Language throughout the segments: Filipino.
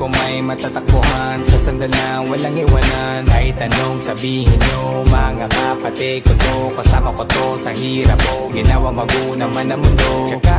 ko may matatakbuhan sa sandalan, walang iwanan. Kahit anong sabihin nyo, mga kapatid ko to, kasama ko to sa hirap ko, ginawa mago naman ang mundo. Tsaka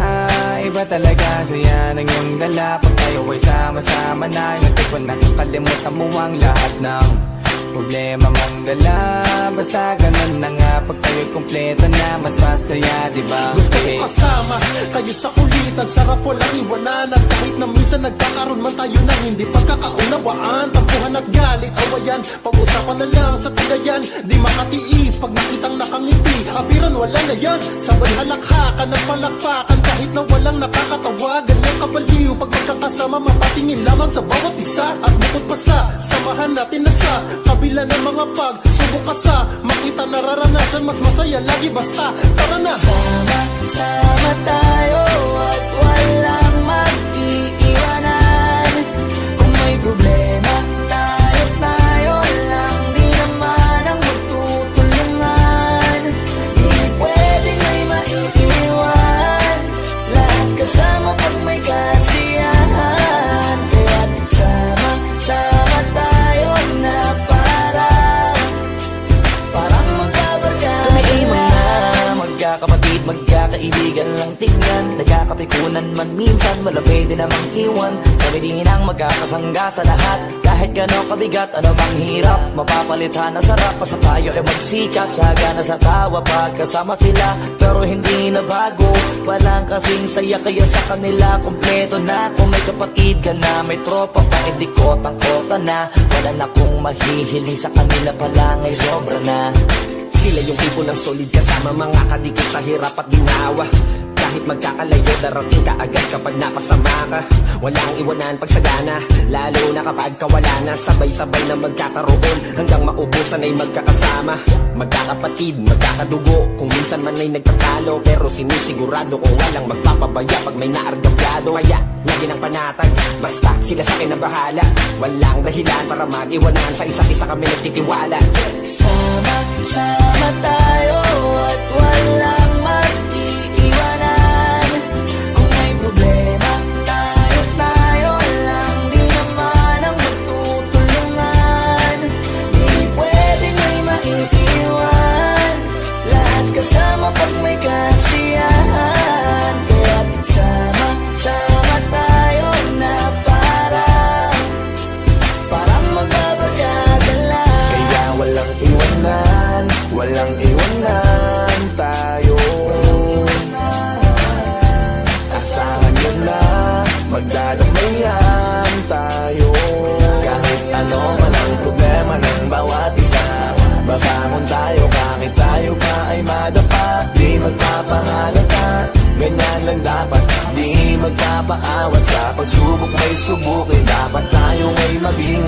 iba talaga saya ng iyong dala, pag tayo ay sama-sama na. Yung tipo nakakalimutan mo ang lahat ng problema mong dala. Basta ganun na nga, pag tayo'y kompleto na, mas masaya, diba? Gusto ko kasama kayo sa kulitan, sarap walang iwanan. At kahit na minsan nagkakaroon man tayo ng hindi pagkakaunawaan, tampuhan at galit, awayan, pag-usapan na lang sa tagayan. Di makatiis pag nakitang nakangiti, abiran wala na yan. Sabay halakhakan at palakpakan, kahit na walang nakakatawa. Ganyang kabaliw pag magkakasama, mapatingin lamang sa bawat isa. At bukod pa sa samahan natin na sa kabila ng mga pagsubok at sa makita nararanasan, mas masaya lagi basta tara na. Sama tayo at walang mag-iiwanan. Kung may problema, tayo lang, di naman ang magtutulungan. Di pwedeng may maiiwan, lahat kasama pag may kasiyahan. Kaya't sama tayo na parang magkabarkada. Magkakapatid, magkakaibigan lang tingnan, nagkakapikunan man minsan, wala pwede namang iwan. Kami din ang magkakasangga sa lahat, kahit gano'ng kabigat, ano bang hirap, mapapalitan na sarap. Basta tayo ay magsikap, saga na sa tawa pagkasama sila, pero hindi na bago, walang kasing saya. Kaya sa kanila kompleto na, kung may kapatid ka na, may tropa pa, hindi kotang-kota na. Wala na kong mahihiling sa kanila pa lang ay sobra na. Sila yung tipo ng solid kasama, mga kadikit sa hirap at ginawa. Kahit magkakalayo, darating ka agad kapag napasama ka. Walang iwanan pag sagana, lalo na kapag kawala na. Sabay-sabay na magkakaroon, hanggang maubusan ay magkakasama. Magkakapatid, magkakadugo, kung minsan man ay nagtatalo, pero sinisigurado kung walang magpapabaya pag may naargabyado. Kaya lagi ng panatag, basta sila sa akin ang bahala. Walang dahilan para mag-iwanan, sa isa't isa kami nagtitiwala. Sama tayo at walang mag-iiwanan. Kung may problema, tayo lang, di naman ang magtutulungan. Di pwedeng may maiiwan, lahat kasama pag may kasiyahan. Kaya't sama tayo na parang magbabarkada lang. Kaya walang iwanan, walang iwanan tayo. Asahan nyo na, magdadamayan tayo. Kahit ano man ang problema ng bawat isa, babangon tayo kahit tayo pa ay madapa. Di magpapahalata, ganyan lang dapat. Di magpapaawat sa pagsubok may subukin, dapat tayo ay maging